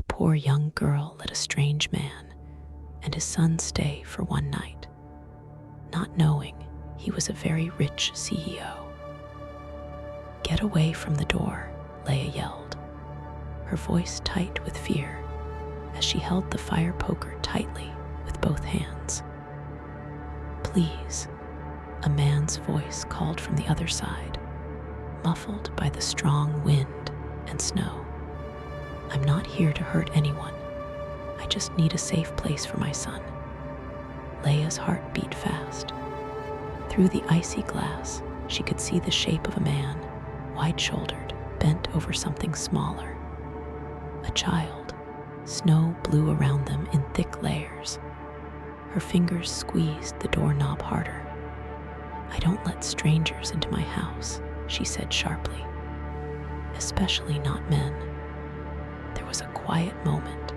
poor young girl let a strange man and his son stay for one night, not knowing he was a very rich CEO. "Get away from the door," Leia yelled, her voice tight with fear as she held the fire poker tightly with both hands. "Please," a man's voice called from the other side, muffled by the strong wind and snow. "I'm not here to hurt anyone. I just need a safe place for my son." Leia's heart beat fast. Through the icy glass, she could see the shape of a man, wide-shouldered, bent over something smaller. A child. Snow blew around them in thick layers. Her fingers squeezed the doorknob harder. "I don't let strangers into my house," she said sharply. "Especially not men." There was a quiet moment.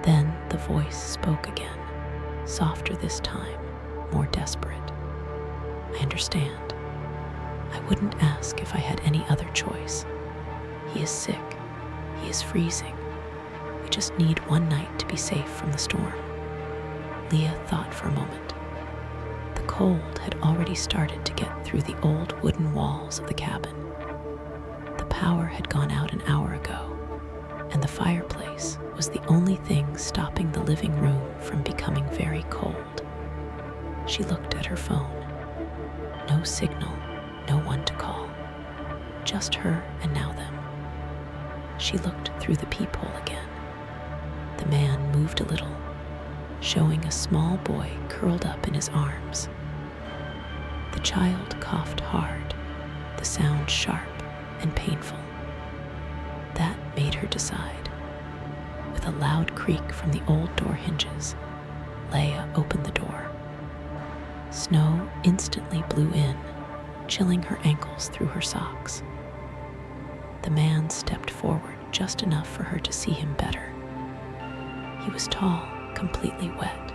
Then the voice spoke again, softer this time, more desperate. "I understand. I wouldn't ask if I had any other choice. He is sick. He is freezing. We just need one night to be safe from the storm." Leia thought for a moment. The cold had already started to get through the old wooden walls of the cabin. The power had gone out an hour ago, and the fireplace was the only thing stopping the living room from becoming very cold. She looked at her phone. No signal, no one to call. Just her and now them. She looked through the peephole again. The man moved a little, showing a small boy curled up in his arms. The child coughed hard, the sound sharp and painful. That made her decide. With a loud creak from the old door hinges, Leia opened the door. Snow instantly blew in, chilling her ankles through her socks. The man stepped forward just enough for her to see him better. He was tall, completely wet.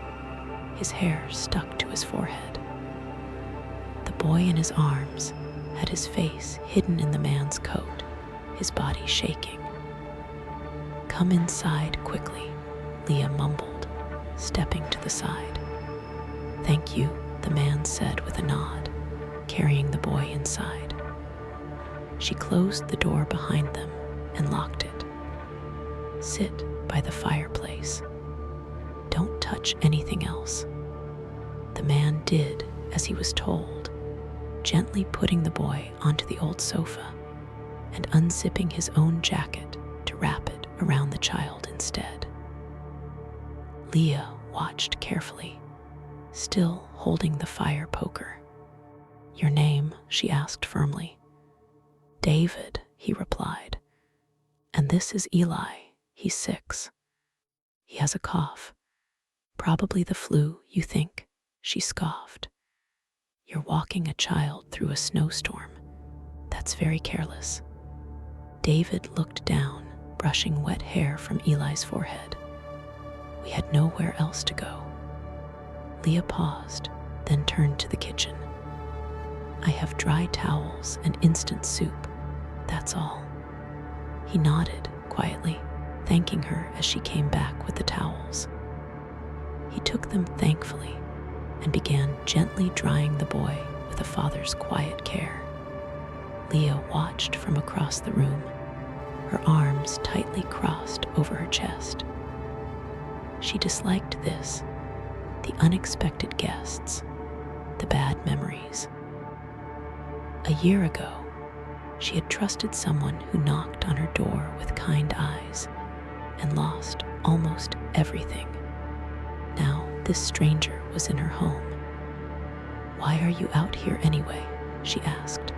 His hair stuck to his forehead. The boy in his arms had his face hidden in the man's coat, his body shaking. "Come inside quickly," Leia mumbled, stepping to the side. "Thank you," the man said with a nod, carrying the boy inside. She closed the door behind them and locked it. "Sit by the fireplace. Don't touch anything else." The man did as he was told, gently putting the boy onto the old sofa and unzipping his own jacket to wrap it around the child instead. Leia watched carefully, still holding the fire poker. "Your name?" she asked firmly. "David," he replied. "And this is Eli. He's 6. He has a cough. Probably the flu, you think?" she scoffed. "You're walking a child through a snowstorm. That's very careless." David looked down, brushing wet hair from Eli's forehead. "We had nowhere else to go." Leia paused, then turned to the kitchen. "I have dry towels and instant soup. That's all." He nodded quietly, thanking her as she came back with the towels. He took them thankfully and began gently drying the boy with a father's quiet care. Leia watched from across the room, her arms tightly crossed over her chest. She disliked this, the unexpected guests, the bad memories. A year ago, she had trusted someone who knocked on her door with kind eyes and lost almost everything. Now this stranger was in her home. "Why are you out here anyway?" she asked.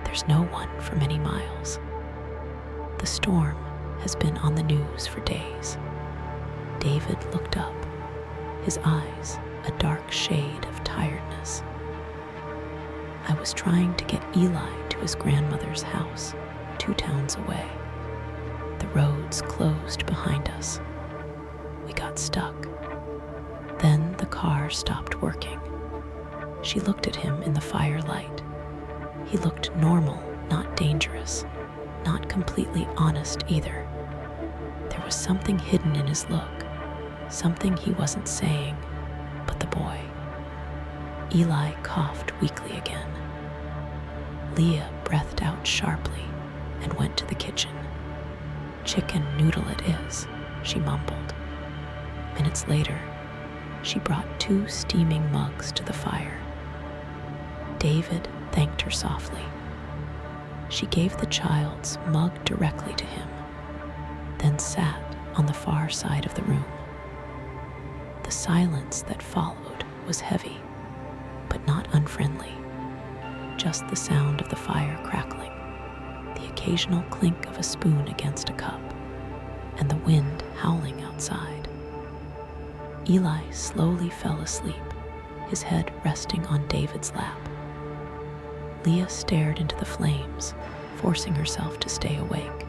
"There's no one for many miles." The storm has been on the news for days. David looked up, his eyes a dark shade of tiredness. "I was trying to get Eli to his grandmother's house, 2 towns away. The roads closed behind us. We got stuck. Then the car stopped working." She looked at him in the firelight. He looked normal, not dangerous, not completely honest either. There There was something hidden in his look, something he wasn't saying, but the boy. Eli coughed weakly again. Leia breathed out sharply and went to the kitchen. "Chicken noodle it is," she mumbled. Minutes later, she brought 2 steaming mugs to the fire. David thanked her softly. She gave the child's mug directly to him, then sat on the far side of the room. The silence that followed was heavy, but not unfriendly. Just the sound of the fire crackling, the occasional clink of a spoon against a cup, and the wind howling outside. Eli slowly fell asleep, his head resting on David's lap. Leia stared into the flames, forcing herself to stay awake.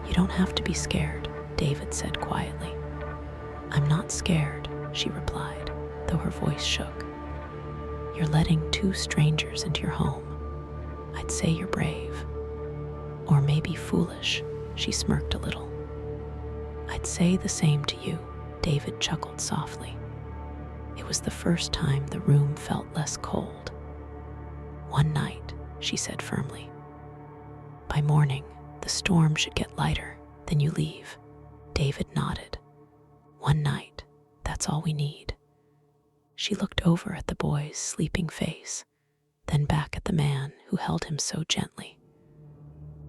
"You don't have to be scared," David said quietly. "I'm not scared," she replied, though her voice shook. "You're letting 2 strangers into your home. I'd say you're brave. Or maybe foolish," she smirked a little. "I'd say the same to you," David chuckled softly. It was the first time the room felt less cold. "One night," she said firmly. "By morning, the storm should get lighter, then you leave." David nodded. "One night, that's all we need." She looked over at the boy's sleeping face, then back at the man who held him so gently.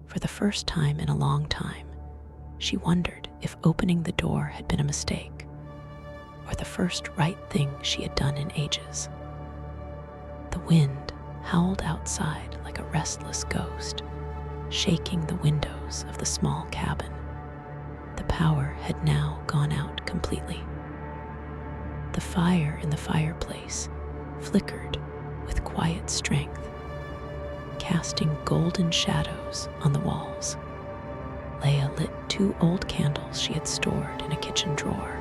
For the first time in a long time, she wondered if opening the door had been a mistake, or the first right thing she had done in ages. The wind howled outside like a restless ghost, shaking the windows of the small cabin. The power had now gone out completely. The fire in the fireplace flickered with quiet strength, casting golden shadows on the walls. Leia lit 2 old candles she had stored in a kitchen drawer,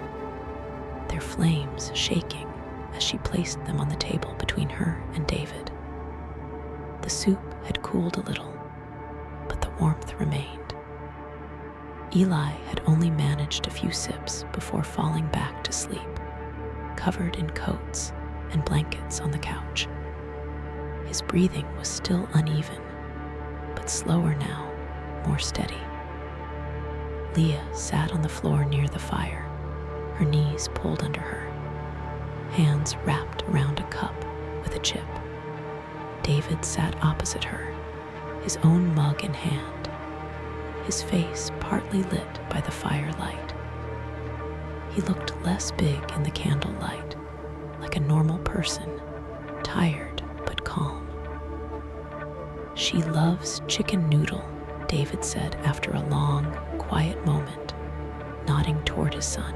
their flames shaking as she placed them on the table between her and David. The soup had cooled a little, but the warmth remained. Eli had only managed a few sips before falling back to sleep, covered in coats and blankets on the couch. His breathing was still uneven, but slower now, more steady. Leia sat on the floor near the fire, her knees pulled under her, hands wrapped around a cup with a chip. David sat opposite her, his own mug in hand, his face partly lit by the firelight. He looked less big in the candlelight, like a normal person, tired but calm. "She loves chicken noodle," David said after a long, quiet moment, nodding toward his son.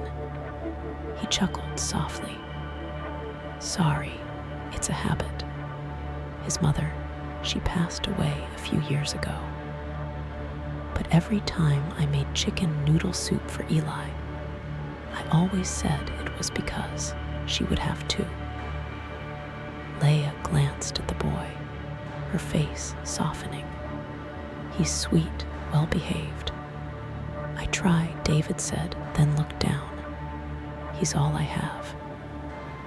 He chuckled softly. "Sorry, it's a habit. His mother, she passed away a few years ago. But every time I made chicken noodle soup for Eli, I always said it was because she would have 2. Leia glanced at the boy, her face softening. "He's sweet, well-behaved." "I try," David said, then looked down. "He's all I have."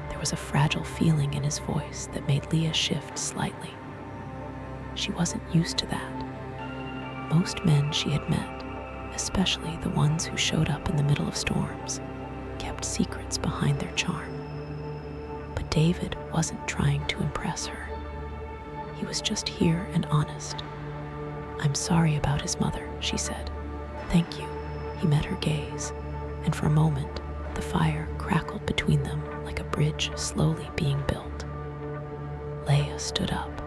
There was a fragile feeling in his voice that made Leia shift slightly. She wasn't used to that. Most men she had met, especially the ones who showed up in the middle of storms, kept secrets behind their charm. But David wasn't trying to impress her. He was just here and honest. "I'm sorry about his mother," she said. "Thank you." He met her gaze, and for a moment, the fire crackled between them like a bridge slowly being built. Leia stood up.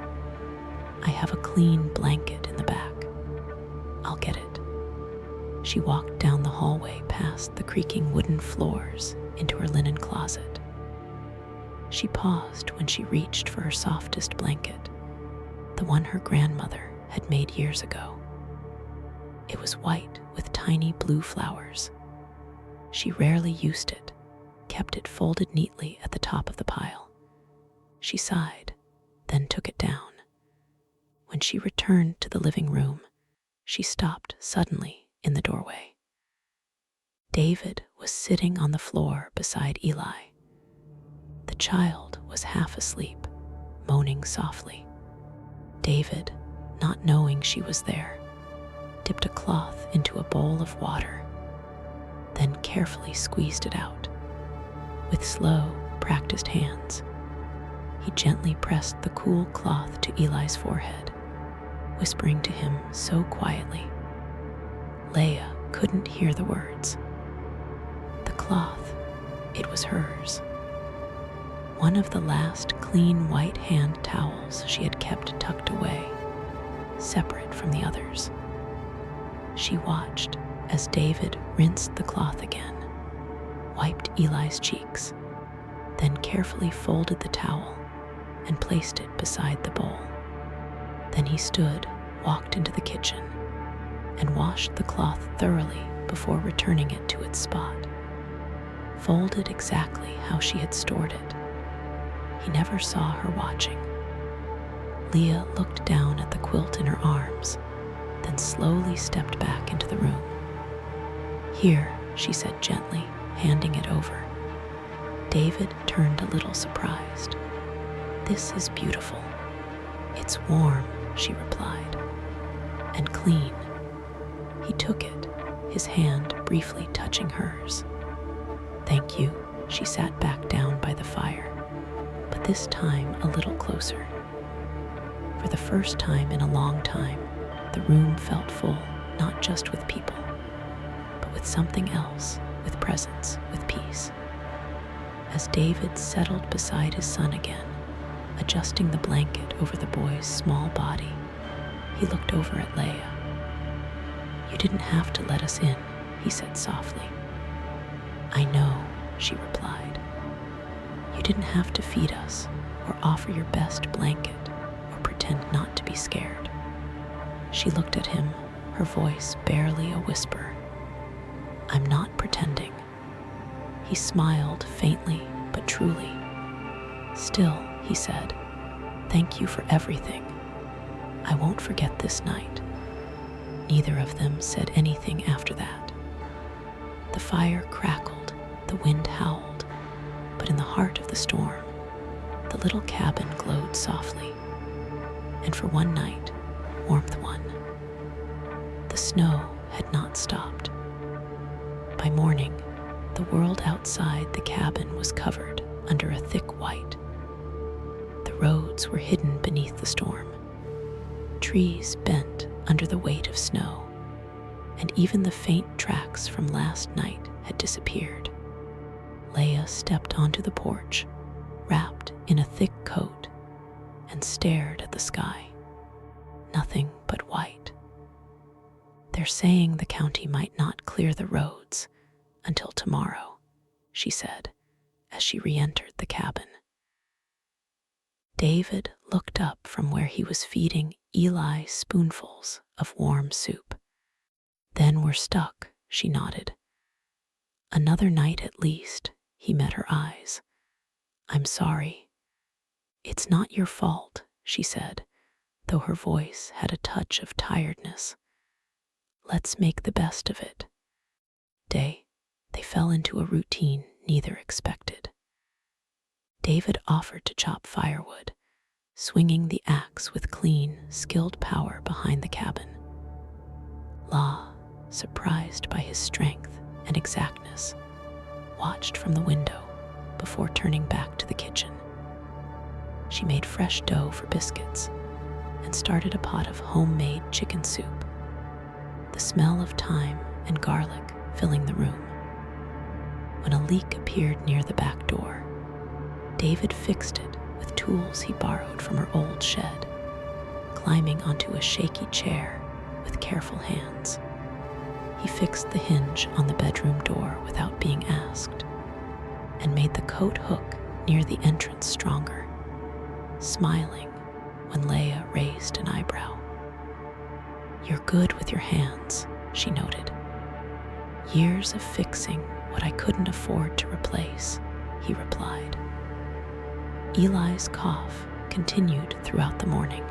"I have a clean blanket in the back. I'll get it." She walked down the hallway past the creaking wooden floors into her linen closet. She paused when she reached for her softest blanket, the one her grandmother had made years ago. It was white with tiny blue flowers. She rarely used it, kept it folded neatly at the top of the pile. She sighed, then took it down. When she returned to the living room, she stopped suddenly in the doorway. David was sitting on the floor beside Eli. The child was half asleep, moaning softly. David, not knowing she was there, dipped a cloth into a bowl of water, then carefully squeezed it out. With slow, practiced hands, he gently pressed the cool cloth to Eli's forehead, whispering to him so quietly, Leia couldn't hear the words. The cloth, it was hers. One of the last clean white hand towels she had kept tucked away, separate from the others. She watched as David rinsed the cloth again, wiped Eli's cheeks, then carefully folded the towel and placed it beside the bowl. Then he stood, walked into the kitchen, and washed the cloth thoroughly before returning it to its spot, folded exactly how she had stored it. He never saw her watching. Leia looked down at the quilt in her arms, then slowly stepped back into the room. Here, she said gently, handing it over. David turned a little surprised. This is beautiful. It's warm, she replied, and clean. He took it, his hand briefly touching hers. Thank you, she sat back down by the fire, but this time a little closer. For the first time in a long time, the room felt full, not just with people, but with something else, with presence, with peace. As David settled beside his son again, adjusting the blanket over the boy's small body, he looked over at Leia. You didn't have to let us in, he said softly. I know, she replied. You didn't have to feed us or offer your best blanket or pretend not to be scared. She looked at him, her voice barely a whisper. I'm not pretending. He smiled faintly but truly. Still, he said, thank you for everything. I won't forget this night. Neither of them said anything after that. The fire crackled, the wind howled, but in the heart of the storm, the little cabin glowed softly. And for one night, warmth won. The snow had not stopped. By morning, the world outside the cabin was covered under a thick white. The roads were hidden beneath the storm. Trees bent under the weight of snow, and even the faint tracks from last night had disappeared. Leia stepped onto the porch, wrapped in a thick coat, and stared at the sky. Nothing but white. They're saying the county might not clear the roads until tomorrow, she said as she re-entered the cabin. David looked up from where he was feeding Eli spoonfuls of warm soup. Then we're stuck, she nodded. Another night at least, he met her eyes. I'm sorry. It's not your fault, she said, though her voice had a touch of tiredness. Let's make the best of it. They fell into a routine neither expected. David offered to chop firewood, swinging the axe with clean, skilled power behind the cabin. La, surprised by his strength and exactness, watched from the window before turning back to the kitchen. She made fresh dough for biscuits and started a pot of homemade chicken soup, the smell of thyme and garlic filling the room. When a leak appeared near the back door, David fixed it with tools he borrowed from her old shed, climbing onto a shaky chair with careful hands. He fixed the hinge on the bedroom door without being asked, and made the coat hook near the entrance stronger, smiling when Leia raised an eyebrow. You're good with your hands, she noted. Years of fixing what I couldn't afford to replace, he replied. Eli's cough continued throughout the morning.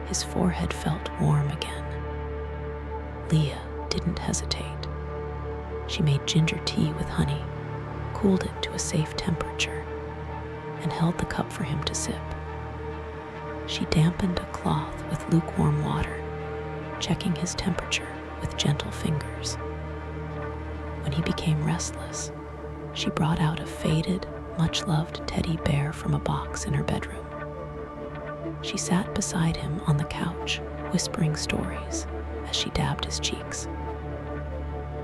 His forehead felt warm again. Leia didn't hesitate. She made ginger tea with honey, cooled it to a safe temperature, and held the cup for him to sip. She dampened a cloth with lukewarm water, checking his temperature with gentle fingers. When he became restless, she brought out a faded, much-loved teddy bear from a box in her bedroom. She sat beside him on the couch, whispering stories as she dabbed his cheeks.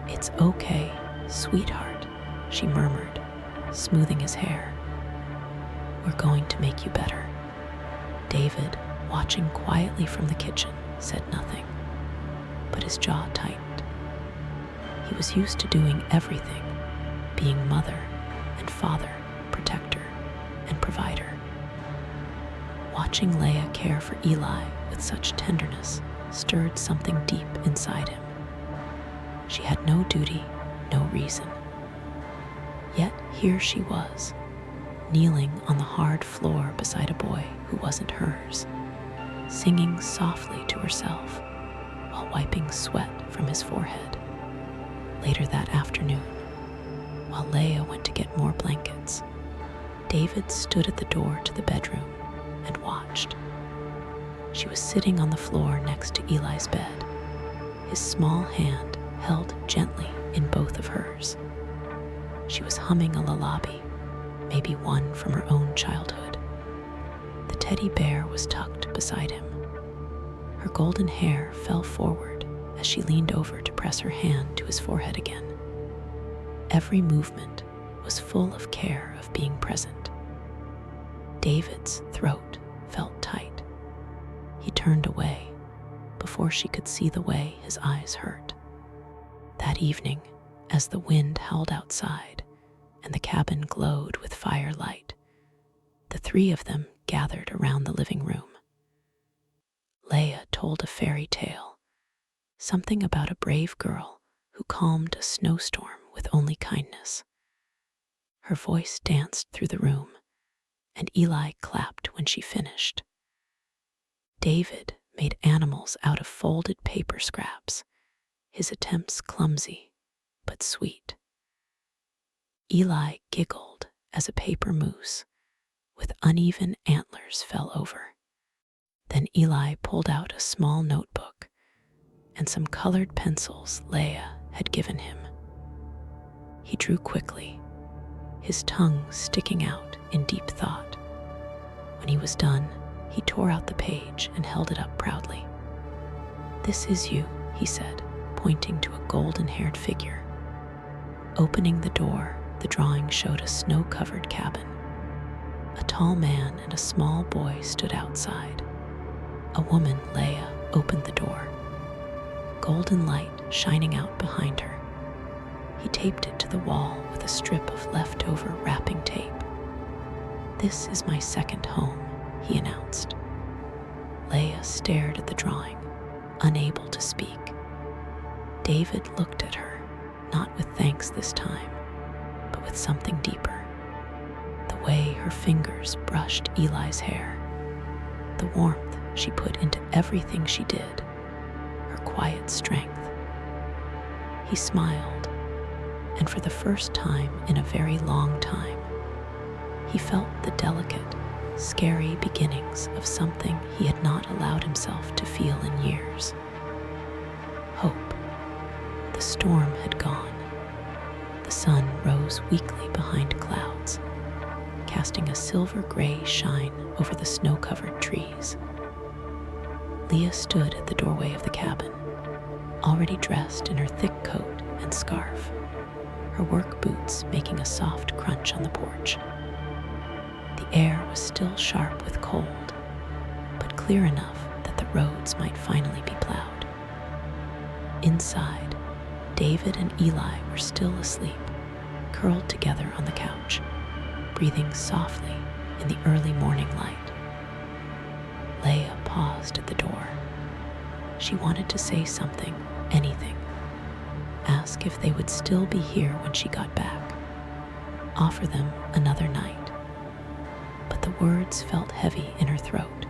"It's okay, sweetheart," she murmured, smoothing his hair. "We're going to make you better." David, watching quietly from the kitchen, said nothing, but his jaw tightened. He was used to doing everything, being mother and father, protector and provider. Watching Leia care for Eli with such tenderness stirred something deep inside him. She had no duty, no reason. Yet here she was, kneeling on the hard floor beside a boy who wasn't hers, singing softly to herself while wiping sweat from his forehead. Later that afternoon, while Leia went to get more blankets, David stood at the door to the bedroom and watched. She was sitting on the floor next to Eli's bed, his small hand held gently in both of hers. She was humming a lullaby, maybe one from her own childhood. The teddy bear was tucked beside him. Her golden hair fell forward as she leaned over to press her hand to his forehead again. Every movement was full of care of being present. David's throat felt tight. He turned away before she could see the way his eyes hurt. That evening, as the wind howled outside and the cabin glowed with firelight, the three of them gathered around the living room. Leia told a fairy tale, something about a brave girl who calmed a snowstorm with only kindness. Her voice danced through the room, and Eli clapped when she finished. David made animals out of folded paper scraps, his attempts clumsy but sweet. Eli giggled as a paper moose with uneven antlers fell over. Then Eli pulled out a small notebook and some colored pencils Leia had given him. He drew quickly, his tongue sticking out in deep thought. When he was done, he tore out the page and held it up proudly. "This is you," he said, pointing to a golden-haired figure. Opening the door, the drawing showed a snow-covered cabin. A tall man and a small boy stood outside. A woman, Leia, opened the door, golden light shining out behind her. He taped it to the wall with a strip of leftover wrapping tape. "This is my second home," he announced. Leia stared at the drawing, unable to speak. David looked at her, not with thanks this time, but with something deeper. The way her fingers brushed Eli's hair, the warmth she put into everything she did, her quiet strength. He smiled, and for the first time in a very long time, he felt the delicate, scary beginnings of something he had not allowed himself to feel in years. Hope. The storm had gone. The sun rose weakly behind clouds, casting a silver-gray shine over the snow-covered trees. Leia stood at the doorway of the cabin, already dressed in her thick coat and scarf, her work boots making a soft crunch on the porch. The air was still sharp with cold, but clear enough that the roads might finally be plowed. Inside, David and Eli were still asleep, curled together on the couch, breathing softly in the early morning light. Leia paused at the door. She wanted to say something, anything. Ask if they would still be here when she got back. Offer them another night. But the words felt heavy in her throat.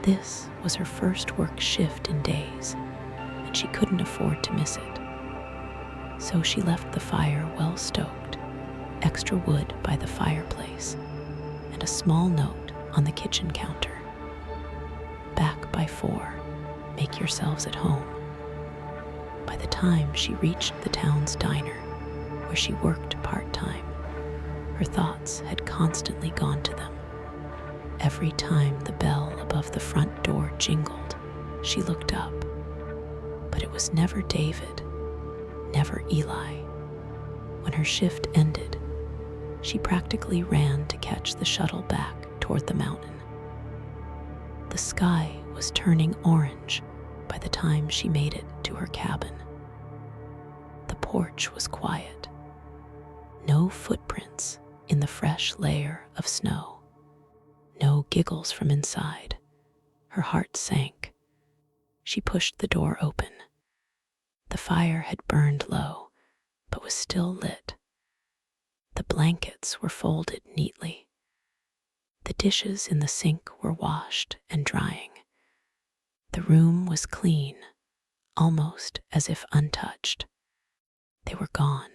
This was her first work shift in days, and she couldn't afford to miss it. So she left the fire well stoked, extra wood by the fireplace, and a small note on the kitchen counter. Back by 4, make yourselves at home. By the time she reached the town's diner, where she worked part-time, her thoughts had constantly gone to them. Every time the bell above the front door jingled, she looked up. But it was never David, never Eli. When her shift ended, she practically ran to catch the shuttle back toward the mountain. The sky was turning orange by the time she made it to her cabin. The porch was quiet. No footprints in the fresh layer of snow. No giggles from inside. Her heart sank. She pushed the door open. The fire had burned low, but was still lit. The blankets were folded neatly. The dishes in the sink were washed and drying. The room was clean, almost as if untouched. They were gone.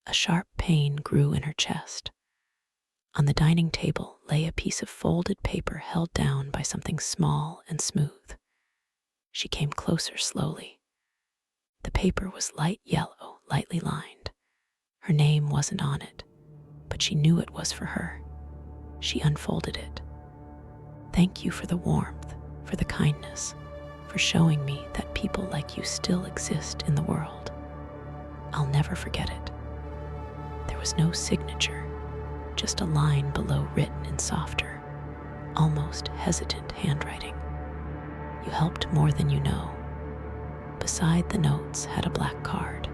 A sharp pain grew in her chest. On the dining table lay a piece of folded paper held down by something small and smooth. She came closer slowly. The paper was light yellow, lightly lined. Her name wasn't on it, but she knew it was for her. She unfolded it. Thank you for the warmth, for the kindness, for showing me that people like you still exist in the world. I'll never forget it. There was no signature, just a line below written in softer, almost hesitant handwriting. You helped more than you know. Beside the notes had a black card.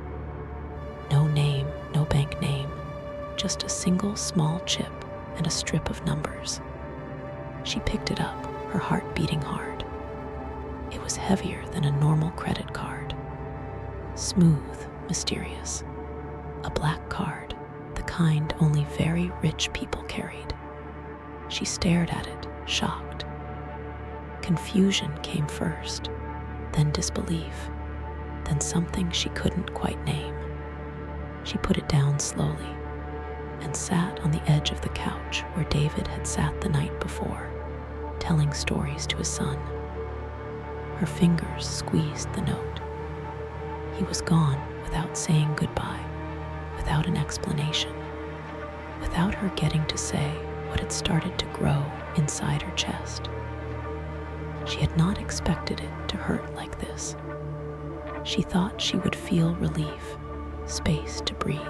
No name, no bank name, just a single small chip and a strip of numbers. She picked it up, her heart beating hard. It was heavier than a normal credit card. Smooth, mysterious. A black card, the kind only very rich people carried. She stared at it, shocked. Confusion came first, then disbelief, then something she couldn't quite name. She put it down slowly and sat on the edge of the couch where David had sat the night before, telling stories to his son. Her fingers squeezed the note. He was gone without saying goodbye, without an explanation, without her getting to say what had started to grow inside her chest. She had not expected it to hurt like this. She thought she would feel relief, space to breathe.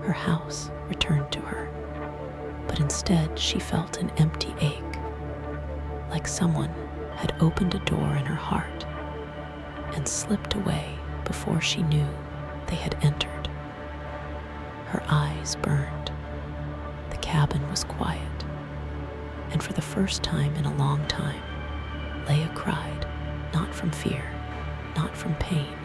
Her house returned to her, but instead she felt an empty ache, like someone had opened a door in her heart and slipped away before she knew they had entered. Her eyes burned. The cabin was quiet, and for the first time in a long time, Leia cried, not from fear, not from pain,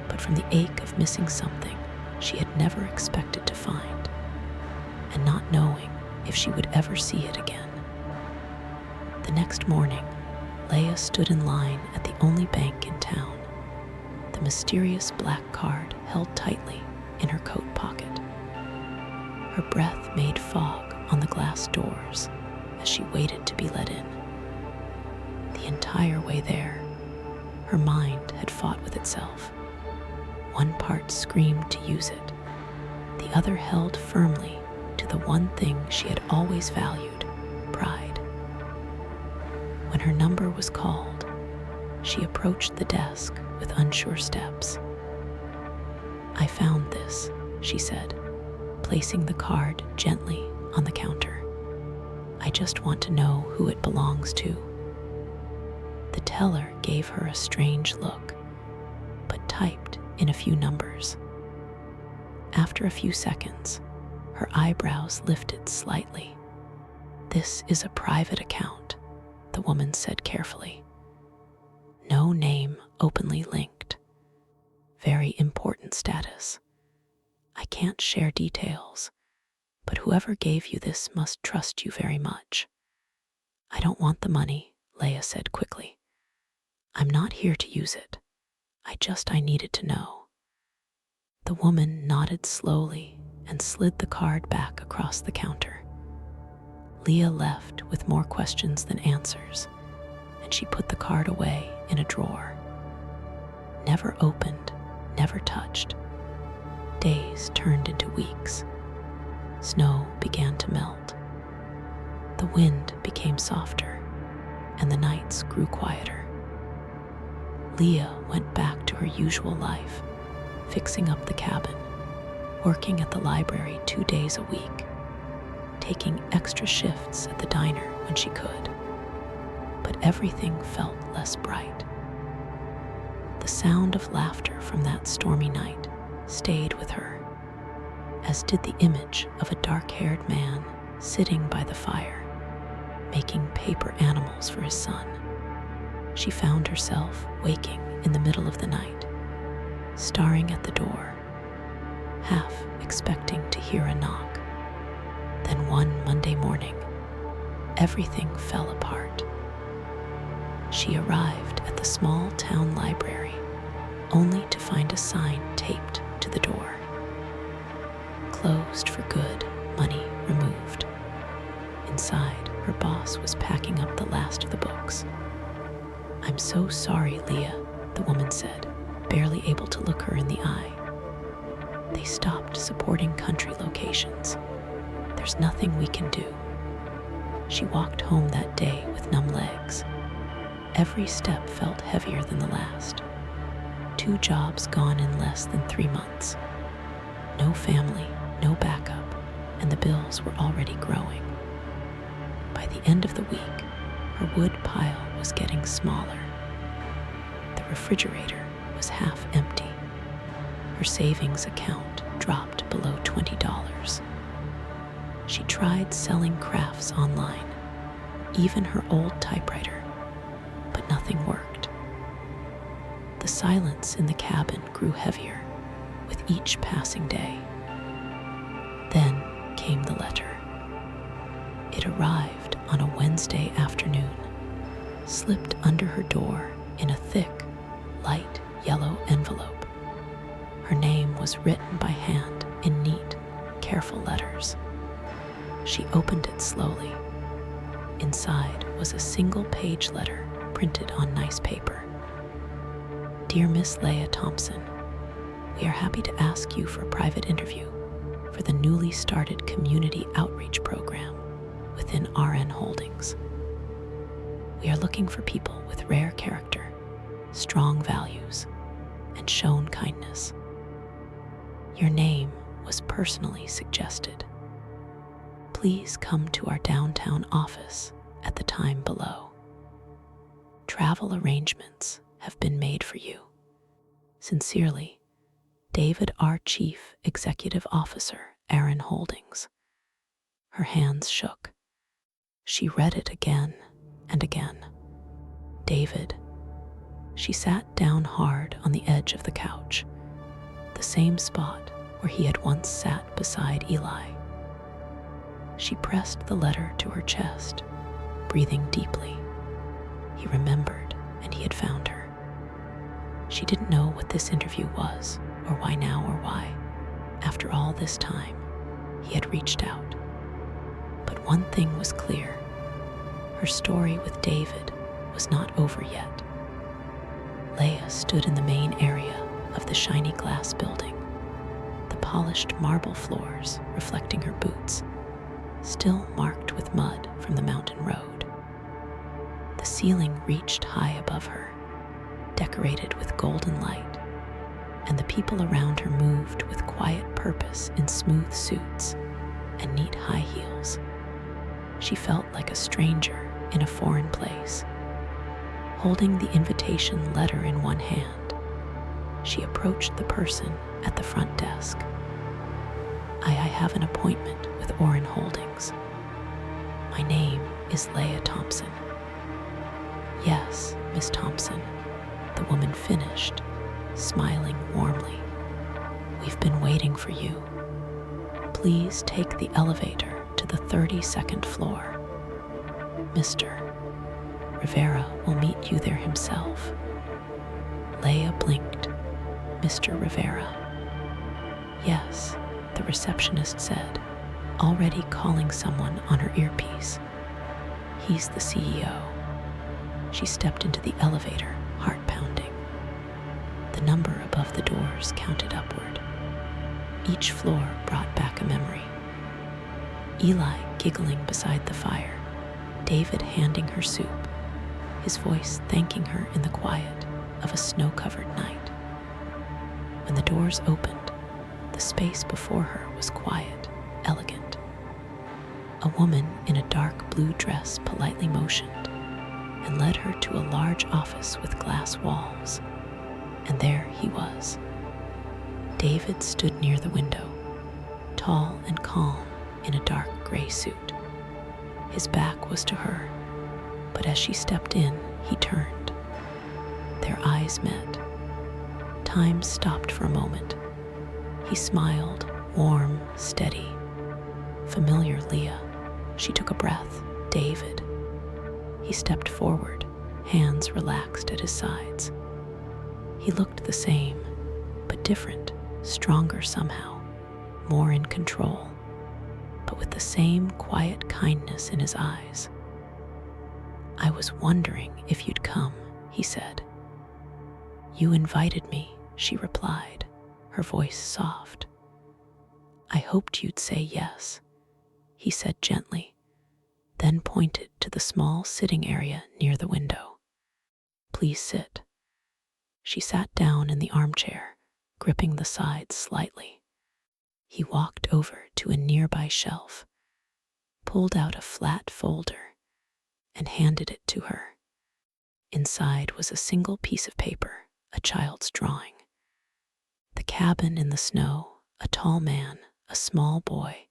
but from the ache of missing something she had never expected to find, and not knowing if she would ever see it again. The next morning, Leia stood in line at the only bank in town, the mysterious black card held tightly in her coat pocket. Her breath made fog on the glass doors as she waited to be let in. The entire way there, her mind had fought with itself. One part screamed to use it, the other held firmly to the one thing she had always valued, pride. When her number was called, she approached the desk with unsure steps. I found this, she said, placing the card gently on the counter. I just want to know who it belongs to. The teller gave her a strange look, but typed in a few numbers. After a few seconds, her eyebrows lifted slightly. This is a private account, the woman said carefully. No name openly linked. Very important status. I can't share details, but whoever gave you this must trust you very much. I don't want the money, Leia said quickly. I'm not here to use it. I needed to know. The woman nodded slowly and slid the card back across the counter. Leia left with more questions than answers, and she put the card away in a drawer. Never opened, never touched. Days turned into weeks. Snow began to melt. The wind became softer, and the nights grew quieter. Leia went back to her usual life, fixing up the cabin, working at the library 2 days a week, taking extra shifts at the diner when she could. But everything felt less bright. The sound of laughter from that stormy night stayed with her, as did the image of a dark-haired man sitting by the fire, making paper animals for his son. She found herself waking in the middle of the night, staring at the door, half expecting to hear a knock. Then one Monday morning, everything fell apart. She arrived at the small town library, only to find a sign taped to the door. Closed for good, money removed. Inside, her boss was packing up the last of the books. "I'm so sorry, Leia," the woman said, barely able to look her in the eye. "They stopped supporting country locations. There's nothing we can do." She walked home that day with numb legs. Every step felt heavier than the last. 2 jobs gone in less than 3 months. No family, no backup, and the bills were already growing. By the end of the week, her wood pile was getting smaller. The refrigerator was half empty. Her savings account dropped below $20. She tried selling crafts online, even her old typewriter, but nothing worked. The silence in the cabin grew heavier with each passing day. Then came the letter. It arrived on a Wednesday afternoon, slipped under her door in a thick, light yellow envelope. Her name was written by hand in neat, careful letters. She opened it slowly. Inside was a single-page letter printed on nice paper. "Dear Miss Leia Thompson, we are happy to ask you for a private interview for the newly started community outreach program within RN Holdings. We are looking for people with rare character, strong values, and shown kindness. Your name was personally suggested. Please come to our downtown office at the time below. Travel arrangements have been made for you. Sincerely, David R. Chief Executive Officer, RN Holdings." Her hands shook. She read it again and again. David. She sat down hard on the edge of the couch, the same spot where he had once sat beside Eli. She pressed the letter to her chest, breathing deeply. He remembered, and he had found her. She didn't know what this interview was, or why now, or why, after all this time, he had reached out. But one thing was clear. Her story with David was not over yet. Leia stood in the main area of the shiny glass building, the polished marble floors reflecting her boots, still marked with mud from the mountain road. The ceiling reached high above her, decorated with golden light, and the people around her moved with quiet purpose in smooth suits and neat high heels. She felt like a stranger in a foreign place. Holding the invitation letter in one hand, she approached the person at the front desk. I have an appointment with RN Holdings. My name is Leia Thompson." "Yes, Miss Thompson," the woman finished, smiling warmly. "We've been waiting for you. Please take the elevator to the 32nd floor. Mr. Rivera will meet you there himself." Leia blinked. "Mr. Rivera?" Yes, the receptionist said, already calling someone on her earpiece. He's the CEO. She stepped into the elevator, heart pounding. The number above the doors counted upward. Each floor brought back a memory. Eli giggling beside the fire, David handing her soup, his voice thanking her in the quiet of a snow-covered night. When the doors opened, the space before her was quiet, elegant. A woman in a dark blue dress politely motioned and led her to a large office with glass walls. And there he was. David stood near the window, tall and calm in a dark gray suit. His back was to her, but as she stepped in, he turned. Their eyes met. Time stopped for a moment. He smiled, warm, steady. Familiar Leia. She took a breath. David. He stepped forward, hands relaxed at his sides. He looked the same, but different, stronger somehow, more in control, but with the same quiet kindness in his eyes. "I was wondering if you'd come," he said. "You invited me," she replied, her voice soft. "I hoped you'd say yes," he said gently, then pointed to the small sitting area near the window. "Please sit." She sat down in the armchair, gripping the sides slightly. He walked over to a nearby shelf, pulled out a flat folder, and handed it to her. Inside was a single piece of paper, a child's drawing. The cabin in the snow, a tall man, a small boy,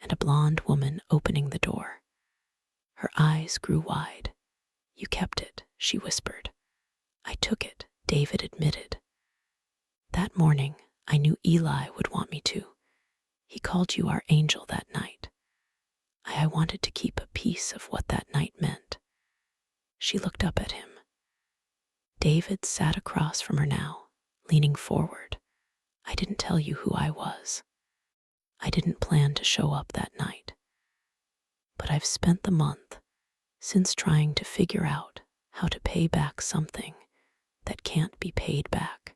and a blonde woman opening the door. Her eyes grew wide. "You kept it," she whispered. "I took it," David admitted. "That morning, I knew Eli would want me to. He called you our angel that night. I wanted to keep a piece of what that night meant." She looked up at him. David sat across from her now, leaning forward. "I didn't tell you who I was. I didn't plan to show up that night. But I've spent the month since trying to figure out how to pay back something that can't be paid back.